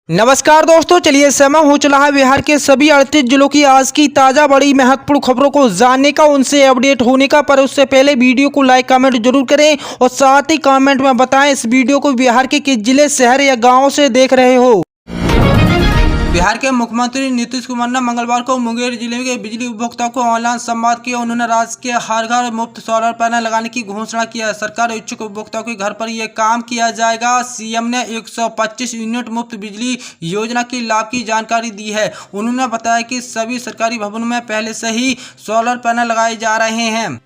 नमस्कार दोस्तों, चलिए समय हो चला है बिहार के सभी 38 जिलों की आज की ताज़ा बड़ी महत्वपूर्ण खबरों को जानने का, उनसे अपडेट होने का। पर उससे पहले वीडियो को लाइक कमेंट जरूर करें और साथ ही कमेंट में बताएं इस वीडियो को बिहार के किस जिले, शहर या गांव से देख रहे हो। बिहार के मुख्यमंत्री नीतीश कुमार ने मंगलवार को मुंगेर जिले के बिजली उपभोक्ताओं को ऑनलाइन संवाद किया। उन्होंने राज्य के हर घर मुफ्त सोलर पैनल लगाने की घोषणा की है। सरकार इच्छुक उपभोक्ताओं के घर पर यह काम किया जाएगा। सीएम ने 125 यूनिट मुफ्त बिजली योजना की लाभ की जानकारी दी है। उन्होंने बताया कि सभी सरकारी भवनों में पहले से ही सोलर पैनल लगाए जा रहे हैं।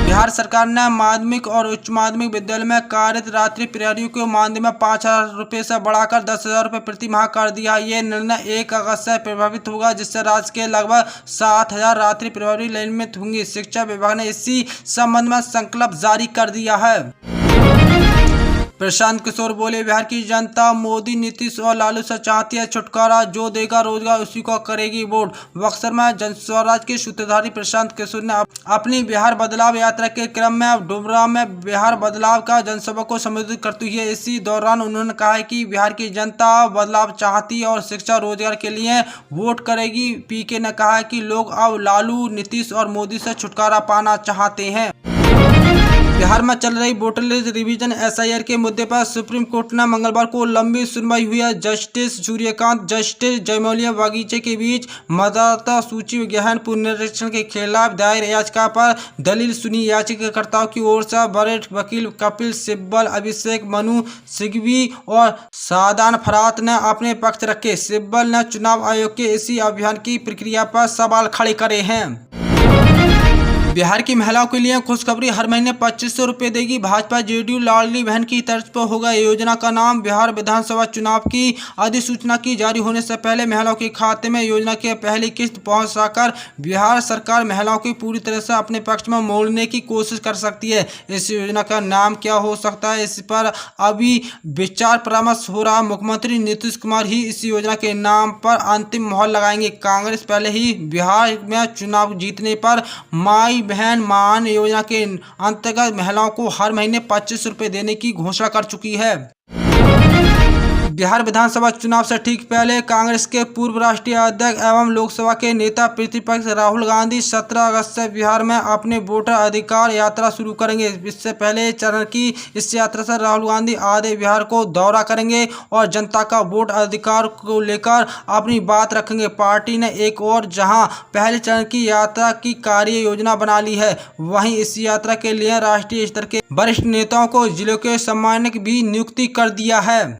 बिहार सरकार ने माध्यमिक और उच्च माध्यमिक विद्यालय में कार्यरत रात्रि प्रहरियों को मानदेय में 5,000 रुपये से बढ़ाकर 10,000 रुपये प्रति माह कर दिया। ये निर्णय 1 अगस्त से प्रभावित होगा, जिससे राज्य के लगभग 7,000 रात्रि प्रहरी नियमित होंगे। शिक्षा विभाग ने इसी संबंध में संकल्प जारी कर दिया है। प्रशांत किशोर बोले, बिहार की जनता मोदी, नीतीश और लालू से चाहती है छुटकारा। जो देगा रोजगार उसी को करेगी वोट। बक्सर में जन स्वराज के सूत्रधारी प्रशांत किशोर ने अपनी बिहार बदलाव यात्रा के क्रम में डुमरा में बिहार बदलाव का जनसभा को संबोधित करते हुए इसी दौरान उन्होंने कहा कि बिहार की जनता बदलाव चाहती है और शिक्षा रोजगार के लिए वोट करेगी। पीके ने कहा कि लोग अब लालू, नीतीश और मोदी से छुटकारा पाना चाहते हैं। बिहार में चल रही वोटर लिस्ट रिवीजन SIR के मुद्दे पर सुप्रीम कोर्ट ने मंगलवार को लंबी सुनवाई हुई है। जस्टिस सूर्यकांत, जस्टिस जयमौलिया बागीचे के बीच मतदाता सूची गहन पुनरीक्षण के खिलाफ दायर याचिका पर दलील सुनी। याचिकाकर्ताओं की ओर से वरिष्ठ वकील कपिल सिब्बल, अभिषेक मनु सिंघवी और सादान फरात ने अपने पक्ष रखे। सिब्बल ने चुनाव आयोग के इसी अभियान की प्रक्रिया पर सवाल खड़े करे हैं। बिहार की महिलाओं के लिए खुशखबरी, हर महीने 2,500 रुपये देगी भाजपा। जेडीयू लाडली बहन की तर्ज पर होगा योजना का नाम। बिहार विधानसभा चुनाव की अधिसूचना की जारी होने से पहले महिलाओं के खाते में योजना की पहली किस्त पहुंचाकर बिहार सरकार महिलाओं की पूरी तरह से अपने पक्ष में मोड़ने की कोशिश कर सकती है। इस योजना का नाम क्या हो सकता है, इस पर अभी विचार परामर्श हो रहा। मुख्यमंत्री नीतीश कुमार ही इस योजना के नाम पर अंतिम मोहर लगाएंगे। कांग्रेस पहले ही बिहार में चुनाव जीतने पर माई बहन मान योजना के अंतर्गत महिलाओं को हर महीने 2,500 रुपये देने की घोषणा कर चुकी है। बिहार विधानसभा चुनाव से ठीक पहले कांग्रेस के पूर्व राष्ट्रीय अध्यक्ष एवं लोकसभा के नेता प्रतिपक्ष राहुल गांधी 17 अगस्त से बिहार में अपने वोटर अधिकार यात्रा शुरू करेंगे। इससे पहले चरण की इस यात्रा से राहुल गांधी आधे बिहार को दौरा करेंगे और जनता का वोट अधिकार को लेकर अपनी बात रखेंगे। पार्टी ने एक और जहां पहले चरण की यात्रा की कार्य योजना बना ली है, वहीं इस यात्रा के लिए राष्ट्रीय स्तर के वरिष्ठ नेताओं को जिलों के समन्वयक भी नियुक्ति कर दिया है।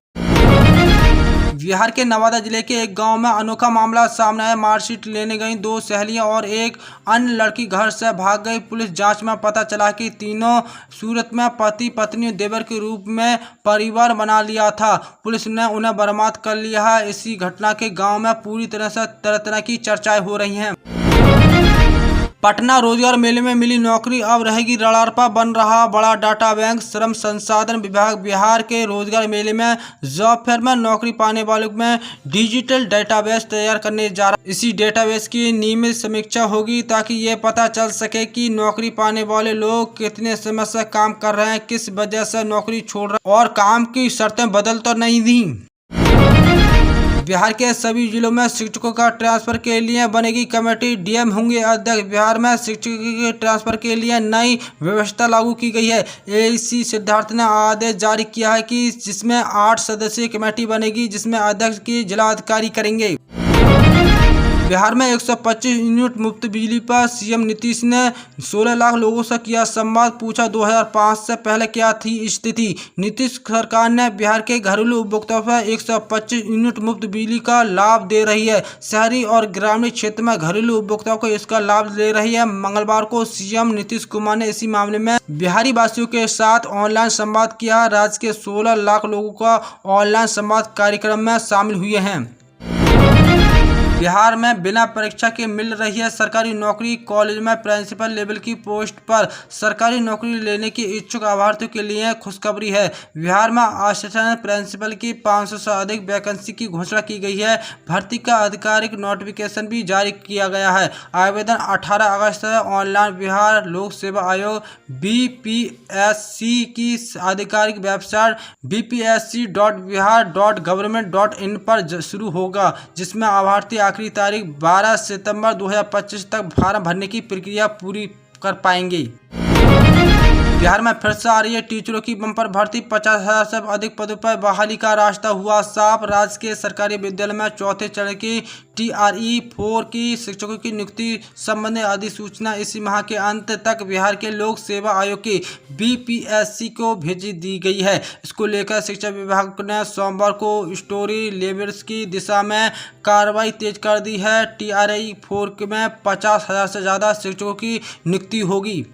बिहार के नवादा जिले के एक गांव में अनोखा मामला सामने आया। मार्कशीट लेने गई 2 सहेलियां और एक अन्य लड़की घर से भाग गई। पुलिस जांच में पता चला कि तीनों सूरत में पति पत्नी देवर के रूप में परिवार बना लिया था। पुलिस ने उन्हें बरामद कर लिया है। इसी घटना के गांव में पूरी तरह से तरह की चर्चाएं हो रही हैं। पटना रोजगार मेले में मिली नौकरी अब रहेगी रडार बन रहा बड़ा डाटा बैंक। श्रम संसाधन विभाग बिहार के रोजगार मेले में जॉब फेयर में नौकरी पाने वालों में डिजिटल डेटाबेस तैयार करने जा रहा है। इसी डेटाबेस की नियमित समीक्षा होगी ताकि ये पता चल सके कि नौकरी पाने वाले लोग कितने समय से काम कर रहे हैं, किस वजह से नौकरी छोड़ रहे हैं और काम की शर्तें बदल तो नहीं दी। बिहार के सभी जिलों में शिक्षकों का ट्रांसफर के लिए बनेगी कमेटी। डीएम होंगे अध्यक्ष। बिहार में शिक्षकों के ट्रांसफर के लिए नई व्यवस्था लागू की गई है। AEC सिद्धार्थ ने आदेश जारी किया है कि जिसमें 8 सदस्यीय कमेटी बनेगी, जिसमें अध्यक्ष की जिलाधिकारी करेंगे। बिहार में 125 यूनिट मुफ्त बिजली पर सीएम नीतीश ने 16 लाख लोगों से किया संवाद। पूछा 2005 से पहले क्या थी स्थिति। नीतीश सरकार ने बिहार के घरेलू उपभोक्ताओं पर 125 यूनिट मुफ्त बिजली का लाभ दे रही है। शहरी और ग्रामीण क्षेत्र में घरेलू उपभोक्ताओं को इसका लाभ दे रही है। मंगलवार को सीएम नीतीश कुमार ने इसी मामले में बिहारी वासियों के साथ ऑनलाइन संवाद किया। राज्य के 16 लाख लोगों का ऑनलाइन संवाद कार्यक्रम में शामिल हुए हैं। बिहार में बिना परीक्षा के मिल रही है सरकारी नौकरी। कॉलेज में प्रिंसिपल लेवल की पोस्ट पर सरकारी नौकरी लेने की इच्छुक अभ्यर्थियों के लिए खुशखबरी है। बिहार में असिस्टेंट प्रिंसिपल की 500 से अधिक वैकेंसी की घोषणा की गई है। भर्ती का आधिकारिक नोटिफिकेशन भी जारी किया गया है। आवेदन 18 अगस्त से ऑनलाइन। बिहार लोक सेवा आयोग BPSC की आधिकारिक वेबसाइट bpsc.bihar.government.in पर शुरू होगा, जिसमें अभ्यर्थी आखिरी तारीख 12 सितंबर 2025 तक फॉर्म भरने की प्रक्रिया पूरी कर पाएंगे। बिहार में फिर से आ रही है टीचरों की बम्पर भर्ती। 50,000 से अधिक पदों पर बहाली का रास्ता हुआ साफ। राज्य के सरकारी विद्यालय में चौथे चरण की TRE-4 की शिक्षकों की नियुक्ति संबंधी अधिसूचना इसी माह के अंत तक बिहार के लोक सेवा आयोग की BPSC को भेज दी गई है। इसको लेकर शिक्षा विभाग ने सोमवार को स्टोरी लेवल्स की दिशा में कार्रवाई तेज कर दी है। TRE-4 में 50,000 से ज़्यादा शिक्षकों की नियुक्ति होगी।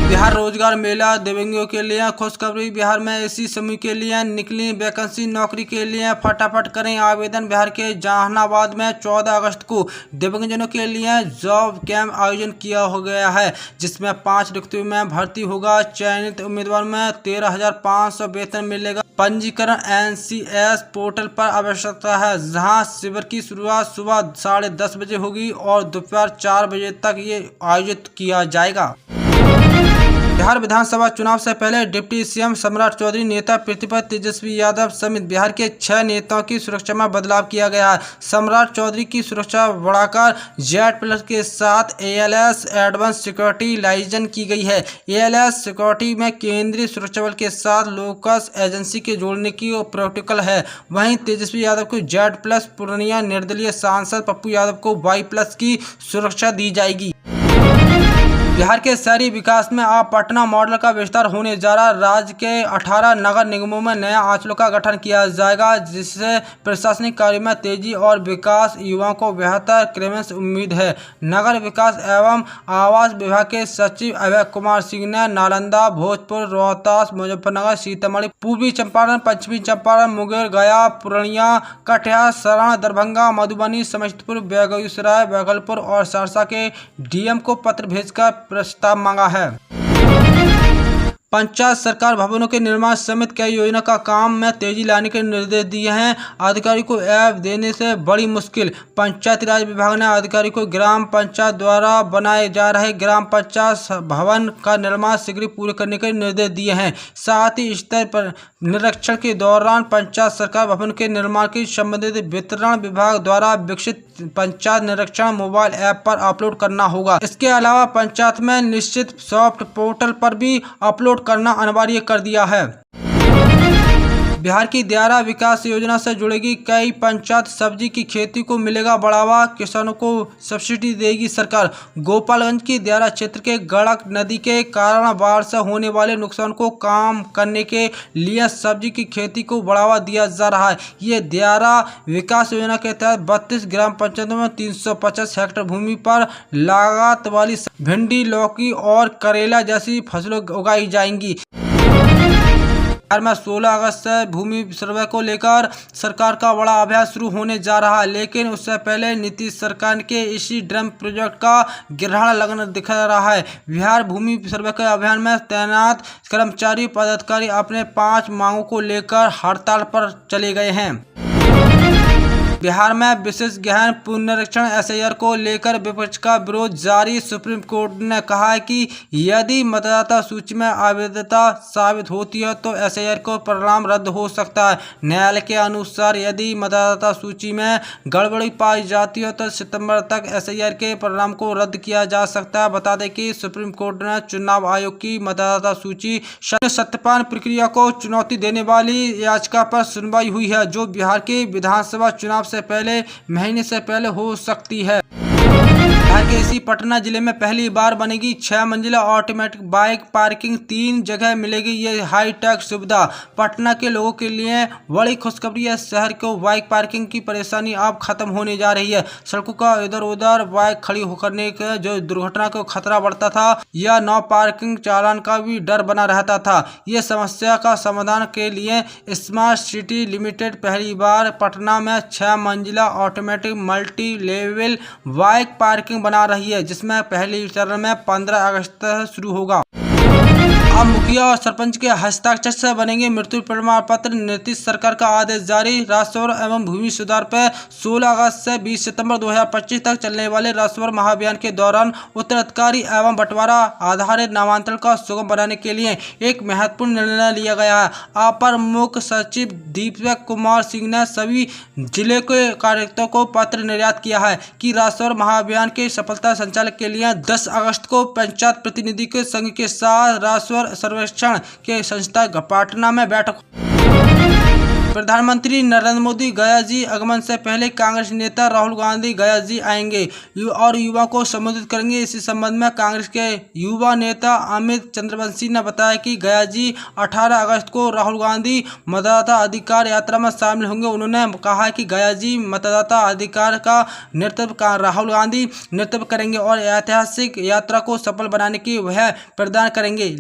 बिहार रोजगार मेला दिव्यांगों के लिए खुशखबरी। बिहार में इसी समूह के लिए निकली वैकेंसी। नौकरी के लिए फटाफट करें आवेदन। बिहार के जहानाबाद में 14 अगस्त को दिव्यांगजनों के लिए जॉब कैंप आयोजन किया हो गया है, जिसमें 5 रिक्तियों में भर्ती होगा। चयनित उम्मीदवार में 13,500 वेतन मिलेगा। पंजीकरण NCS पोर्टल पर आवश्यकता है, जहां शिविर की शुरुआत सुबह 10:30 बजे होगी और दोपहर 4 बजे तक ये आयोजित किया जाएगा। बिहार विधानसभा चुनाव से पहले डिप्टी CM सम्राट चौधरी, नेता प्रतिपक्ष तेजस्वी यादव समेत बिहार के 6 नेताओं की सुरक्षा में बदलाव किया गया है। सम्राट चौधरी की सुरक्षा बढ़ाकर Z+ के साथ ALS एडवांस सिक्योरिटी लाइसेंस की गई है। ALS सिक्योरिटी में केंद्रीय सुरक्षा बल के साथ लोकस एजेंसी के जोड़ने की प्रोटोकॉल है। वहीं तेजस्वी यादव को Z+ पूर्णिया निर्दलीय सांसद पप्पू यादव को Y+ की सुरक्षा दी जाएगी। बिहार के शहरी विकास में अब पटना मॉडल का विस्तार होने जा रहा है। राज्य के 18 नगर निगमों में नया अंचलों का गठन किया जाएगा, जिससे प्रशासनिक कार्य में तेजी और विकास युवाओं को बेहतर करने की उम्मीद है। नगर विकास एवं आवास विभाग के सचिव अभय कुमार सिंह ने नालंदा, भोजपुर, रोहतास, मुजफ्फरनगर, सीतामढ़ी, पूर्वी चंपारण, पश्चिमी चंपारण, मुंगेर, गया, पूर्णिया, कटिहार, सारण, दरभंगा, मधुबनी, समस्तीपुर, बेगूसराय, भागलपुर और सहरसा के DM को पत्र भेजकर प्रस्ताव मांगा है। पंचायत सरकार भवनों के निर्माण समेत कई योजना का काम में तेजी लाने के निर्देश दिए हैं। अधिकारी को ऐप देने से बड़ी मुश्किल। पंचायती राज विभाग ने अधिकारी को ग्राम पंचायत द्वारा बनाए जा रहे ग्राम पंचायत भवन का निर्माण शीघ्र पूरे करने के निर्देश दिए हैं। साथ ही स्तर पर निरीक्षण के दौरान पंचायत सरकार भवन के निर्माण की संबंधित वितरण विभाग द्वारा विकसित पंचायत निरीक्षण मोबाइल ऐप पर अपलोड करना होगा। इसके अलावा पंचायत में निश्चित सॉफ्ट पोर्टल पर भी अपलोड करना अनिवार्य कर दिया है। बिहार की दियारा विकास योजना से जुड़ेगी कई पंचायत। सब्जी की खेती को मिलेगा बढ़ावा, किसानों को सब्सिडी देगी सरकार। गोपालगंज की दियारा क्षेत्र के गड़क नदी के कारण बाढ़ से होने वाले नुकसान को कम करने के लिए सब्जी की खेती को बढ़ावा दिया जा रहा है। ये दियारा विकास योजना के तहत 32 ग्राम पंचायतों में 350 हेक्टेयर भूमि पर लागत वाली भिंडी, लौकी और करेला जैसी फसलें उगाई जाएंगी। बिहार में 16 अगस्त से भूमि सर्वे को लेकर सरकार का बड़ा अभियान शुरू होने जा रहा है, लेकिन उससे पहले नीतीश सरकार के इसी ड्रीम प्रोजेक्ट का ग्रहण लगन दिख रहा है। बिहार भूमि सर्वे के अभियान में तैनात कर्मचारी पदाधिकारी अपने 5 मांगों को लेकर हड़ताल पर चले गए हैं। बिहार में विशेष गहन पुनरीक्षण SIR को लेकर विपक्ष का विरोध जारी। सुप्रीम कोर्ट ने कहा है कि यदि मतदाता सूची में अवैधता साबित होती है तो SIR को परिणाम रद्द हो सकता है। न्यायालय के अनुसार यदि मतदाता सूची में गड़बड़ी पाई जाती है तो सितंबर तक SIR के परिणाम को रद्द किया जा सकता है। बता दें कि सुप्रीम कोर्ट ने चुनाव आयोग की मतदाता सूची सत्यापन प्रक्रिया को चुनौती देने वाली याचिका पर सुनवाई हुई है, जो बिहार के विधानसभा चुनाव से पहले महीने से पहले हो सकती है। बिहार के इसी पटना जिले में पहली बार बनेगी 6 मंजिला ऑटोमेटिक बाइक पार्किंग, 3 जगह मिलेगी ये हाईटेक सुविधा। पटना के लोगों के लिए बड़ी खुशखबरी है। शहर को बाइक पार्किंग की परेशानी अब खत्म होने जा रही है। सड़कों का इधर उधर बाइक खड़ी होकर के जो दुर्घटना को खतरा बढ़ता था या नो पार्किंग चालान का भी डर बना रहता था, ये समस्या का समाधान के लिए स्मार्ट सिटी लिमिटेड पहली बार पटना में 6 मंजिला automatic multi level bike parking बना रही है, जिसमें पहले चरण में 15 अगस्त से शुरू होगा। अब मुखिया और सरपंच के हस्ताक्षर से बनेंगे मृत्यु प्रमाण पत्र। नीतीश सरकार का आदेश जारी। राजस्व एवं भूमि सुधार पर 16 अगस्त से 20 सितंबर 2025 तक चलने वाले राजस्व महाअभियान के दौरान उत्तराधिकारी एवं बंटवारा आधारित नामांतरण का सुगम बनाने के लिए एक महत्वपूर्ण निर्णय लिया गया है। अपर मुख्य सचिव दीपक कुमार सिंह ने सभी जिले के कार्यकर्ताओं को पत्र निर्यात किया है कि राजस्व महाअभियान के सफलता संचालन के लिए 10 अगस्त को पंचायत प्रतिनिधि के संघ के साथ राजस्व सर्वेक्षण के संस्था पटना में बैठक। प्रधानमंत्री नरेंद्र मोदी गया जी आगमन से पहले कांग्रेस नेता राहुल गांधी गया जी आएंगे और युवा को संबोधित करेंगे। इसी संबंध में कांग्रेस के युवा नेता अमित चंद्रवंशी ने बताया कि गया जी 18 अगस्त को राहुल गांधी मतदाता अधिकार यात्रा में शामिल होंगे। उन्होंने कहा कि गया जी मतदाता अधिकार का नेतृत्व राहुल गांधी नेतृत्व करेंगे और ऐतिहासिक यात्रा को सफल बनाने की वह प्रदान करेंगे।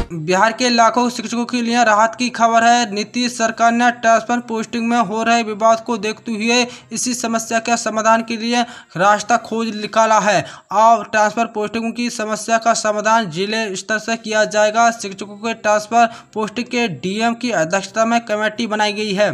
बिहार के लाखों शिक्षकों के लिए राहत की खबर है। नीतीश सरकार ने ट्रांसफर पोस्टिंग में हो रहे विवाद को देखते हुए इसी समस्या के समाधान के लिए रास्ता खोज निकाला है। अब ट्रांसफर पोस्टिंग की समस्या का समाधान जिले स्तर से किया जाएगा। शिक्षकों के ट्रांसफर पोस्टिंग के डीएम की अध्यक्षता में कमेटी बनाई गई है।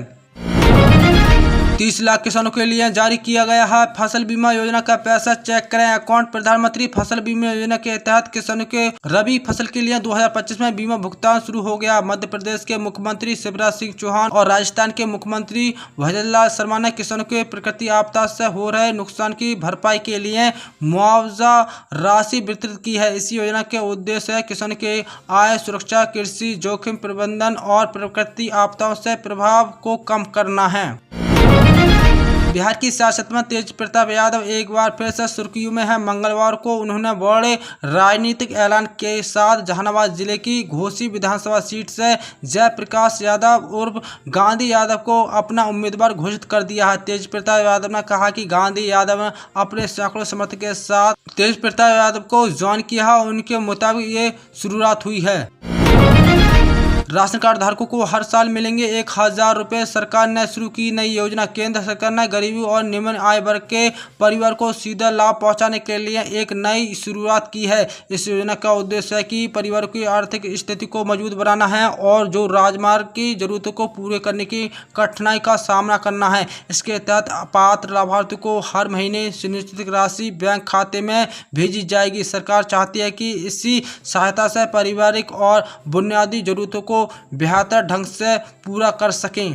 30 लाख किसानों के लिए जारी किया गया है फसल बीमा योजना का पैसा चेक करें अकाउंट। प्रधानमंत्री फसल बीमा योजना के तहत किसानों के रबी फसल के लिए 2025 में बीमा भुगतान शुरू हो गया। मध्य प्रदेश के मुख्यमंत्री शिवराज सिंह चौहान और राजस्थान के मुख्यमंत्री भजनलाल शर्मा ने किसानों के प्रकृति आपदा से हो रहे नुकसान की भरपाई के लिए मुआवजा राशि वितरित की है। इस योजना के उद्देश्य है किसानों के आय सुरक्षा, कृषि जोखिम प्रबंधन और प्रकृति आपदाओं से प्रभाव को कम करना है। बिहार की सियासत में तेज प्रताप यादव एक बार फिर से सुर्खियों में है। मंगलवार को उन्होंने बड़े राजनीतिक ऐलान के साथ जहानाबाद जिले की घोसी विधानसभा सीट से जयप्रकाश यादव उर्फ गांधी यादव को अपना उम्मीदवार घोषित कर दिया है। तेज प्रताप यादव ने कहा कि गांधी यादव ने अपने सैकड़ों समर्थक के साथ तेज प्रताप यादव को ज्वाइन किया है। उनके मुताबिक ये शुरुआत हुई है। राशन कार्ड धारकों को हर साल मिलेंगे 1000 रुपये। सरकार ने शुरू की नई योजना। केंद्र सरकार ने गरीबी और निम्न आय वर्ग के परिवार को सीधा लाभ पहुंचाने के लिए एक नई शुरुआत की है। इस योजना का उद्देश्य है कि परिवार की आर्थिक स्थिति को मजबूत बनाना है और जो राजमार्ग की जरूरतों को पूरे करने की कठिनाई का सामना करना है। इसके तहत पात्र लाभार्थी को हर महीने सुनिश्चित राशि बैंक खाते में भेजी जाएगी। सरकार चाहती है कि इसी सहायता से पारिवारिक और बुनियादी जरूरतों को बेहतर ढंग से पूरा कर सकें।